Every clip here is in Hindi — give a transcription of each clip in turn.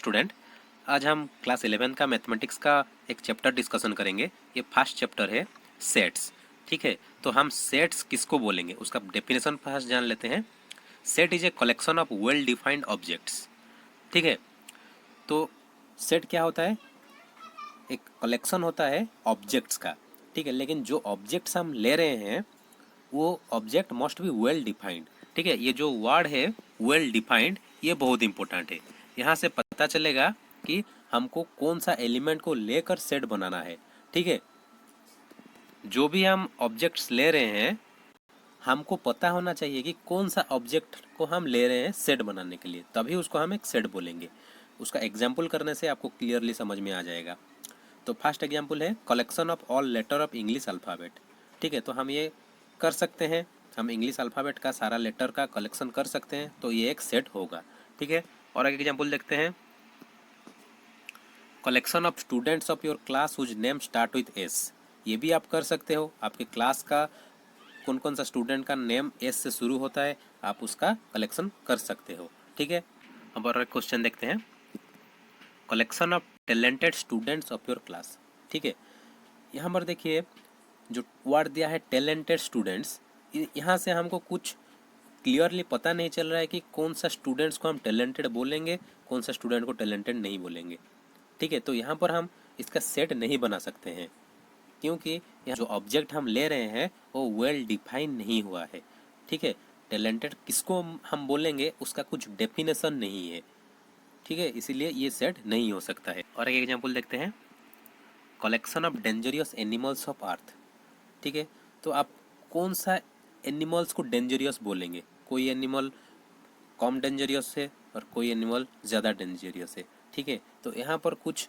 स्टूडेंट, आज हम क्लास 11 का मैथमेटिक्स का एक चैप्टर डिस्कशन करेंगे। ये फर्स्ट चैप्टर है सेट्स। ठीक है, तो हम सेट्स किसको बोलेंगे उसका डेफिनेशन फर्स्ट जान लेते हैं। Set is a collection of well defined objects. ठीक है, तो सेट क्या होता है? एक कलेक्शन होता है ऑब्जेक्ट्स का। ठीक है, लेकिन जो ऑब्जेक्ट्स हम ले रहे हैं वो object must be well defined. ठीक है, ये जो वर्ड है वेल डिफाइंड, ये बहुत इंपॉर्टेंट है। यहाँ से पता चलेगा कि हमको कौन सा एलिमेंट को लेकर सेट बनाना है। ठीक है, जो भी हम ऑब्जेक्ट्स ले रहे हैं हमको पता होना चाहिए कि कौन सा ऑब्जेक्ट को हम ले रहे हैं सेट बनाने के लिए, तभी उसको हम एक सेट बोलेंगे। उसका एग्जाम्पल करने से आपको क्लियरली समझ में आ जाएगा। तो फर्स्ट एग्जाम्पल है collection of all letter of English alphabet. ठीक है, तो हम ये कर सकते हैं, हम इंग्लिश अल्फ़ाबेट का सारा लेटर का कलेक्शन कर सकते हैं, तो ये एक सेट होगा। ठीक है, और एक एग्जाम्पल देखते हैं collection of students of your class whose name start with S. ये भी आप कर सकते हो, आपके क्लास का कौन कौन सा स्टूडेंट का नेम एस से शुरू होता है आप उसका कलेक्शन कर सकते हो। ठीक है, अब और एक क्वेश्चन देखते हैं collection of talented students of your class. ठीक है, यहाँ पर देखिए जो वर्ड दिया है टैलेंटेड स्टूडेंट्स, यहाँ से हमको कुछ क्लियरली पता नहीं चल रहा है कि कौन सा स्टूडेंट्स को हम टैलेंटेड बोलेंगे, कौन सा स्टूडेंट को टैलेंटेड नहीं बोलेंगे। ठीक है, तो यहाँ पर हम इसका सेट नहीं बना सकते हैं क्योंकि यहाँ जो ऑब्जेक्ट हम ले रहे हैं वो वेल डिफाइन नहीं हुआ है। ठीक है, टैलेंटेड किसको हम बोलेंगे उसका कुछ डेफिनेशन नहीं है। ठीक है, इसीलिए ये सेट नहीं हो सकता है। और एक एग्जांपल देखते हैं collection of dangerous animals of earth. ठीक है, तो आप कौन सा एनिमल्स को डेंजरियस बोलेंगे? कोई एनिमल कम डेंजरियस है और कोई एनिमल ज़्यादा डेंजरियस है। ठीक है, तो यहाँ पर कुछ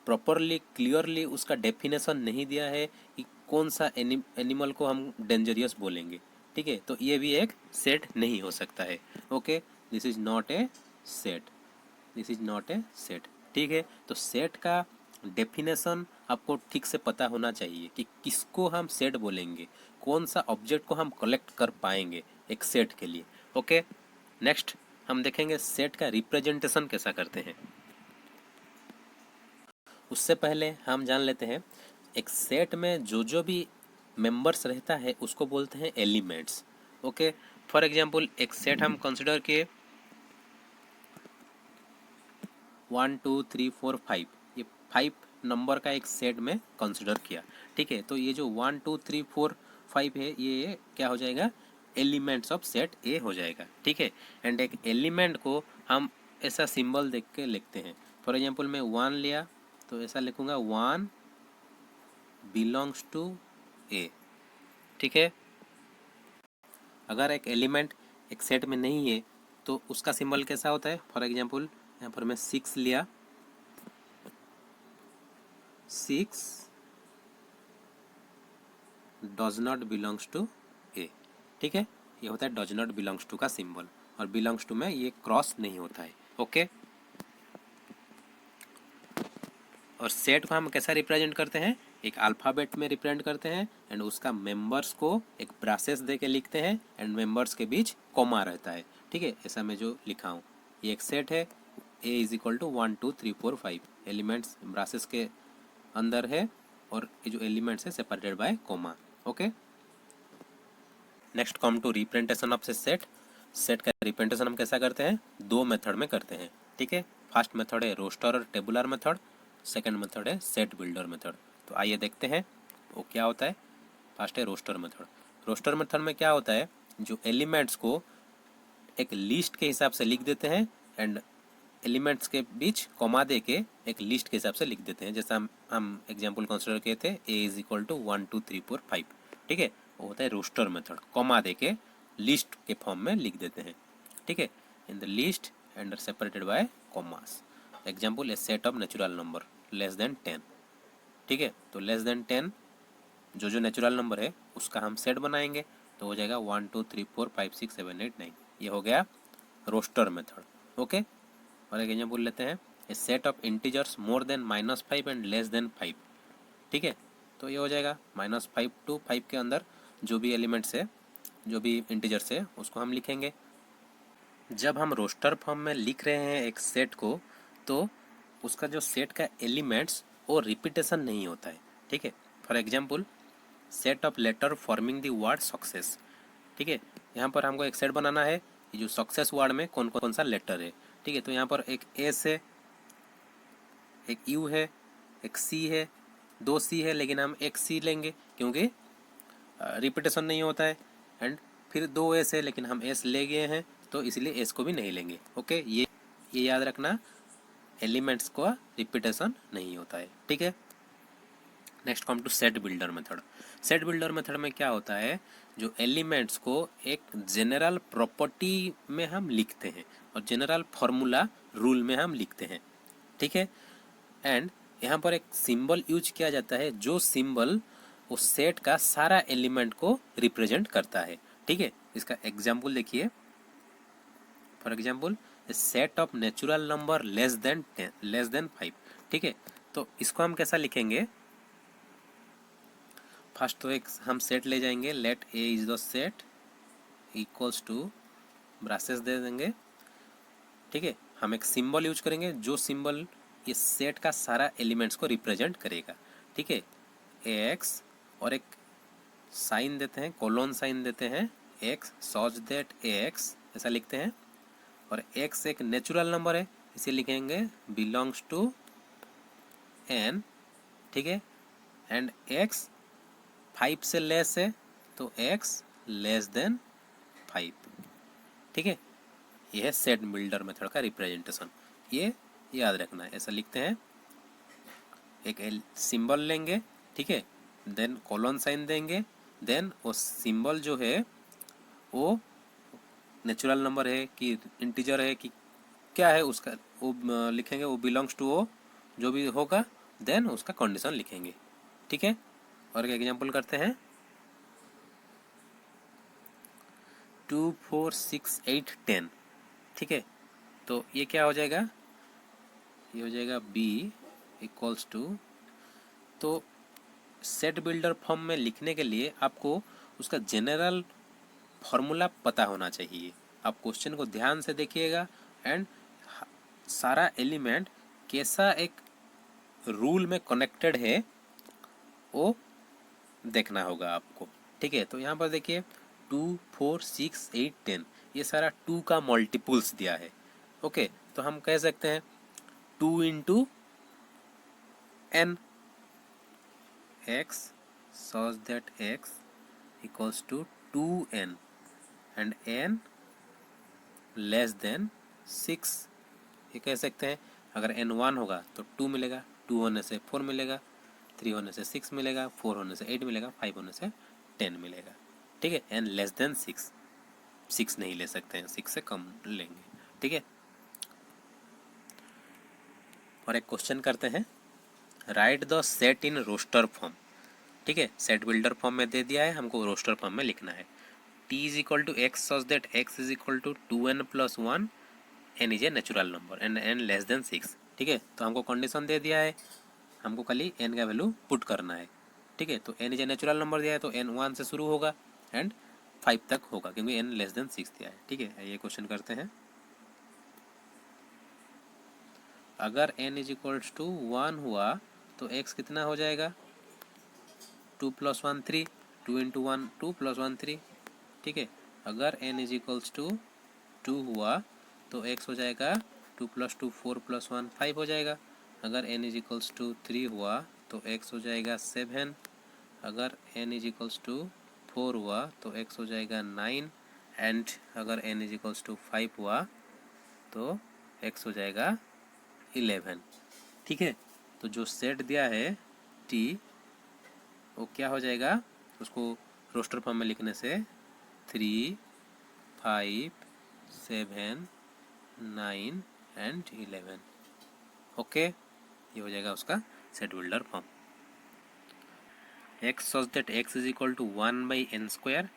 प्रॉपरली क्लियरली उसका डेफिनेशन नहीं दिया है कि कौन सा एनिमल को हम डेंजरियस बोलेंगे। ठीक है, तो ये भी एक सेट नहीं हो सकता है। Okay, this is not a set, this is not a set. ठीक है, तो सेट का डेफिनेशन आपको ठीक से पता होना चाहिए कि किसको हम सेट बोलेंगे, कौन सा ऑब्जेक्ट को हम कलेक्ट कर पाएंगे एक सेट के लिए। ओके, नेक्स्ट हम देखेंगे सेट का रिप्रेजेंटेशन कैसा करते हैं। उससे पहले हम जान लेते हैं एक सेट में जो जो भी मेंबर्स रहता है उसको बोलते हैं एलिमेंट्स। ओके, फॉर एग्जांपल एक सेट हम कंसिडर किए 1 2 3 4 5, ये 5 नंबर का एक सेट में कंसिडर किया। ठीक है, तो ये जो 1 2 3 4 5 है ये क्या हो जाएगा? एलिमेंट्स ऑफ सेट ए हो जाएगा। ठीक है, एंड एक एलिमेंट को हम ऐसा सिंबल देख के लिखते हैं। फॉर एग्जांपल मैं 1 लिया तो ऐसा लिखूंगा 1 बिलोंग्स टू ए। ठीक है, अगर एक एलिमेंट एक सेट में नहीं है तो उसका सिंबल कैसा होता है? फॉर एग्जांपल यहाँ पर मैं 6 लिया, 6 डज नॉट बिलोंग्स टू ए। ठीक है, ये होता है डज नॉट बिलोंग्स टू का सिंबल, और बिलोंग्स टू में ये क्रॉस नहीं होता है। ओके, और सेट को हम कैसा रिप्रेजेंट करते हैं? एक अल्फ़ाबेट में रिप्रेजेंट करते हैं एंड उसका मेंबर्स को एक ब्रासेस दे के लिखते हैं एंड मेंबर्स के बीच कॉमा रहता है। ठीक है, ऐसा मैं जो लिखा हूँ ये एक सेट है। A is equal to 1 2 3 4 5 elements braces के अंदर है और ये जो एलिमेंट्स है separated by comma. Okay, next come to representation of set. Set का रिप्रेजेंटेशन हम कैसा करते हैं? दो मेथड में करते हैं। ठीक है, फर्स्ट मेथड है रोस्टर और टेबुलर मेथड, सेकंड मेथड है सेट बिल्डर मेथड। तो आइए देखते हैं वो क्या होता है। फर्स्ट है रोस्टर मेथड। रोस्टर मेथड में क्या होता है? जो एलिमेंट्स को एक लिस्ट के हिसाब से लिख देते हैं एंड एलिमेंट्स के बीच कॉमा दे के एक लिस्ट के हिसाब से लिख देते हैं। जैसा हम एग्जाम्पल कंसिडर किए थे ए इज इक्वल टू 1 2 3 4 5। ठीक है, वो होता है रोस्टर मेथड, कॉमा दे के लिस्ट के फॉर्म में लिख देते हैं। ठीक है, in the list and separated by commas. Example A set of natural number less than 10। ठीक है, तो लेस देन 10 जो जो नेचुरल नंबर है उसका हम सेट बनाएंगे, तो हो जाएगा 1 2 3 4 5 6 7 8 9। ये हो गया रोस्टर मेथड। ओके, और एक एग्जाम्पल लेते हैं a set of integers more than -5 and less than 5। ठीक है, तो ये हो जाएगा -5 to 5 के अंदर जो भी एलिमेंट्स है, जो भी इंटीजर्स है उसको हम लिखेंगे। जब हम रोस्टर फॉर्म में लिख रहे हैं एक सेट को तो उसका जो सेट का एलिमेंट्स वो रिपीटेशन नहीं होता है, ठीक है। For example set of letter forming the word success, ठीक है। यहाँ पर हमको एक सेट बनाना है, ये जो सक्सेस वर्ड में कौन कौन सा लेटर है, ठीक है। तो यहाँ पर एक एस है, एक यू है, एक सी है, दो सी है, लेकिन हम एक सी लेंगे क्योंकि रिपीटेशन नहीं होता है। एंड फिर दो एस है, लेकिन हम एस ले गए हैं तो इसलिए एस को भी नहीं लेंगे। ओके, ये याद रखना, एलिमेंट्स को रिपीटेशन नहीं होता है, ठीक है। Next come to set builder method. Set builder method में क्या होता है, जो एलिमेंट्स को एक जनरल प्रॉपर्टी में हम लिखते हैं और जनरल फॉर्मूला रूल में हम लिखते हैं, ठीक है। एंड यहाँ पर एक सिंबल यूज किया जाता है, जो सिंबल उस सेट का सारा एलिमेंट को रिप्रेजेंट करता है, ठीक है। इसका एग्जाम्पल देखिए, for example set of natural number less than 5, ठीक है। तो इसको हम कैसा लिखेंगे, फर्स्ट तो एक हम सेट ले जाएंगे, let A is the set equals to braces दे देंगे, ठीक है। हम एक सिंबल यूज करेंगे, जो सिंबल ये सेट का सारा एलिमेंट्स को रिप्रेजेंट करेगा, ठीक है। एक्स और एक साइन देते हैं, कोलोन साइन देते हैं, एक्स सच दैट एक्स ऐसा लिखते हैं। और एक्स एक नेचुरल नंबर है, इसे लिखेंगे बिलोंग्स टू एन, ठीक है। एंड एक्स 5 से लेस है तो एक्स लेस देन 5, ठीक है। यह है सेट बिल्डर मेथड का रिप्रेजेंटेशन, ये याद रखना है। ऐसा लिखते हैं, एक सिंबल लेंगे, ठीक है, देन कोलोन साइन देंगे, देन वो सिंबल जो है वो नेचुरल नंबर है कि इंटीजर है कि क्या है उसका वो लिखेंगे, वो बिलोंग्स टू वो जो भी होगा, देन उसका कंडीशन लिखेंगे, ठीक है। और एक एग्जांपल करते हैं, 2 4 6 8 10, ठीक है। तो ये क्या हो जाएगा, ये हो जाएगा b इक्वल्स टू, तो सेट बिल्डर फॉर्म में लिखने के लिए आपको उसका जनरल फॉर्मूला पता होना चाहिए। आप क्वेश्चन को ध्यान से देखिएगा एंड सारा एलिमेंट कैसा एक रूल में कनेक्टेड है वो देखना होगा आपको, ठीक है। तो यहाँ पर देखिए 2 4 6 8 10, ये सारा 2 का मल्टीपल्स दिया है, ओके। तो हम कह सकते हैं 2 into n, x such that x equals to 2n and n less than 6, ये कह सकते हैं। अगर n 1 होगा तो 2 मिलेगा, 2 होने से 4 मिलेगा, 3 होने से 6 मिलेगा, 4 होने से 8 मिलेगा, 5 होने से 10 मिलेगा, ठीक है। n लेस देन 6 नहीं ले सकते हैं, 6 से कम लेंगे, ठीक है। और एक क्वेश्चन करते हैं, write the set in roster form, ठीक है। सेट बिल्डर फॉर्म में दे दिया है, हमको रोस्टर फॉर्म में लिखना है। t is equal to x such that x is equal to 2n plus 1, n is a natural number and n less than 6, ठीक है। तो हमको कंडीशन दे दिया है, हमको खाली n का वैल्यू पुट करना है, ठीक है। तो n is a natural number दिया है तो n 1 से शुरू होगा एंड 5 तक होगा क्योंकि n लेस देन 6 दिया है, ठीक है। ये क्वेश्चन करते हैं, अगर n इज इक्वल्स टू 1 हुआ तो x कितना हो जाएगा, 2 + 1 3, 2 इंटू 1 2 + 1 3, ठीक है। अगर n इज इक्वल्स टू 2 हुआ तो x हो जाएगा 2 + 2 4 + 1 5 हो जाएगा। अगर n इज इक्वल्स टू 3 हुआ तो x हो जाएगा 7। अगर n इज इक्वल्स टू 4 हुआ तो x हो जाएगा 9 एंड अगर n इज इक्वल्स टू 5 हुआ तो x हो जाएगा 11, ठीक है। तो जो सेट दिया है t वो क्या हो जाएगा, उसको रोस्टर फॉर्म में लिखने से 3 5 7 9 एंड 11, ओके। ये हो जाएगा उसका set builder form. x such that x is equal to 1/n²,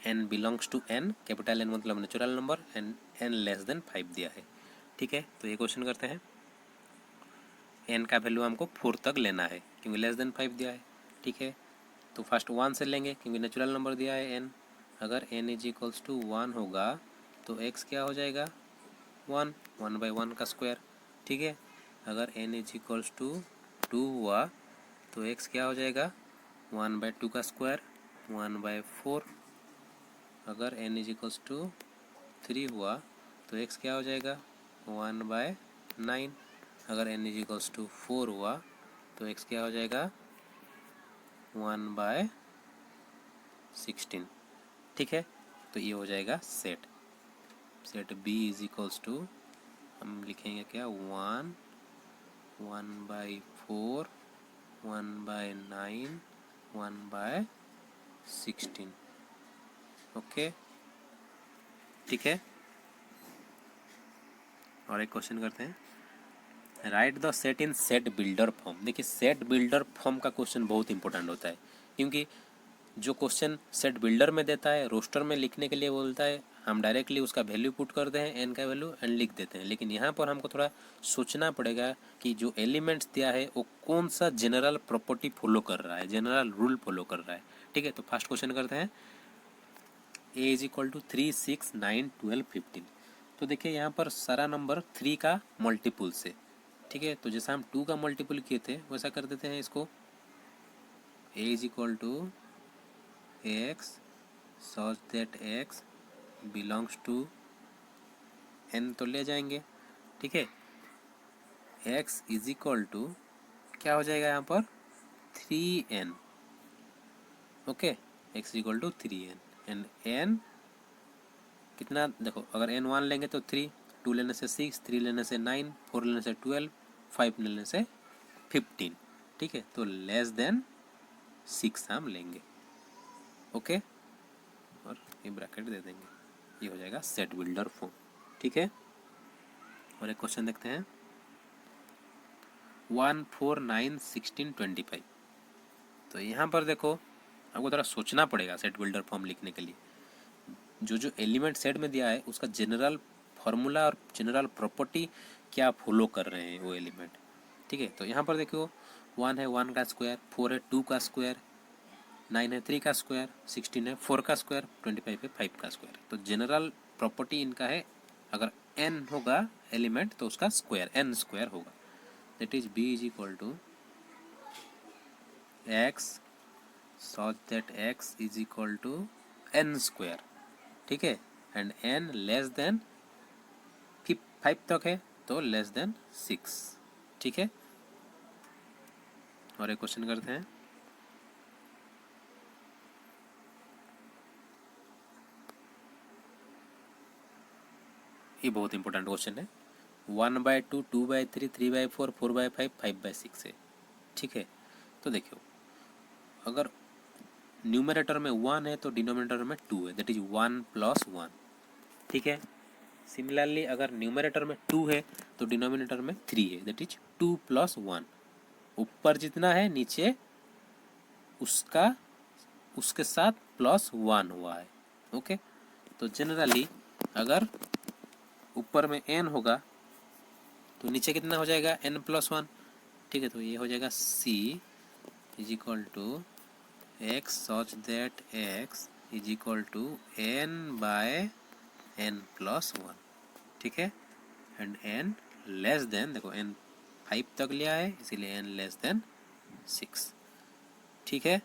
n belongs to n, capital n मतलब natural number, and n less than 5 दिया है, ठीक है। तो ये क्वेश्चन करते हैं, n का वैल्यू हमको 4 तक लेना है क्योंकि लेस देन 5 दिया है, ठीक है। तो फर्स्ट 1 से लेंगे क्योंकि नेचुरल नंबर दिया है n। अगर n इज इक्वल्स टू 1 होगा तो x क्या हो जाएगा 1/1 का स्क्वायर, ठीक है। अगर n इज इक्वल्स टू 2 हुआ तो x क्या हो जाएगा 1/2 का स्क्वायर 1/4। अगर n इज इक्वल्स टू 3 हुआ तो x क्या हो जाएगा 1/9। अगर n इज इक्वल्स टू 4 हुआ तो x क्या हो जाएगा 1/16। ठीक है, तो ये हो जाएगा set b is equals to, हम लिखेंगे क्या 1/4 1/9 1/16। ओके, ठीक है। और एक क्वेश्चन करते हैं, write the set in set builder form. देखिए सेट बिल्डर फॉर्म का क्वेश्चन बहुत इंपॉर्टेंट होता है, क्योंकि जो क्वेश्चन सेट बिल्डर में देता है रोस्टर में लिखने के लिए बोलता है, हम डायरेक्टली उसका वैल्यू पुट करते हैं एन का वैल्यू एंड लिख देते हैं। लेकिन यहाँ पर हमको थोड़ा सोचना पड़ेगा कि जो एलिमेंट्स दिया है वो कौन सा जनरल प्रॉपर्टी फॉलो कर रहा है, जनरल रूल फॉलो कर रहा है। ठीक है, तो फर्स्ट क्वेश्चन करते हैं, ए इज इक्वल टू 3 6 9 12 15। तो देखिए यहाँ पर सारा नंबर 3 का मल्टीपुल से, ठीक है, तो जैसा हम 2 का मल्टीपुल किए थे वैसा कर देते हैं इसको। A is equal to X such that X belongs to N, तो ले जाएंगे। ठीक है, एक्स इज इक्वल टू क्या हो जाएगा यहाँ पर 3n। Okay, x is equal to 3n and n कितना, देखो अगर n 1 लेंगे तो 3, 2 लेने से 6, 3 लेने से 9, 4 लेने से 12, 5 लेने से 15। ठीक है, तो लेस देन 6 हम लेंगे। ओके, और ये ब्रैकेट दे देंगे, ये हो जाएगा सेट बिल्डर फॉर्म। ठीक है, और एक क्वेश्चन देखते हैं, 1 4 9 16 25। तो यहाँ पर देखो आपको थोड़ा सोचना पड़ेगा सेट बिल्डर फॉर्म लिखने के लिए। जो एलिमेंट सेट में दिया है उसका जनरल फार्मूला और जनरल प्रॉपर्टी क्या फॉलो कर रहे हैं वो एलिमेंट। ठीक है, तो यहाँ पर देखो 1 है 1 का स्क्वायर, 4 है 2 का स्क्वायर, 9 है 3 का स्क्वायर, 16 है 4 का स्क्वायर, 25 है 5 का स्क्वायर। तो जनरल प्रॉपर्टी इनका है अगर n होगा एलिमेंट तो उसका स्क्वायर n स्क्वायर होगा। That is b is equal to x such that x is equal to n square. ठीक है, एंड n लेस देन 5 तक है तो लेस देन 6। ठीक है, और एक क्वेश्चन करते हैं, ये बहुत इंपॉर्टेंट क्वेश्चन है। 1/2 2/3 3/4 4/5 5/6 है। ठीक है, तो देखियो अगर न्यूमरेटर में 1 है तो डिनोमिनेटर में 2 है, दैट इज 1 + 1। ठीक है, सिमिलरली अगर न्यूमरेटर में 2 है तो डिनोमिनेटर में 3 है, दैट इज 2 + 1। ऊपर जितना है नीचे उसका उसके साथ +1 हुआ है। ओके, तो जनरली अगर ऊपर में n होगा तो नीचे कितना हो जाएगा n + 1। ठीक है, तो ये हो जाएगा c is equal to x such that x is equal to n/n + 1। ठीक है, एंड n लेस देन, देखो n 5 तक लिया है इसीलिए n लेस देन 6। ठीक है,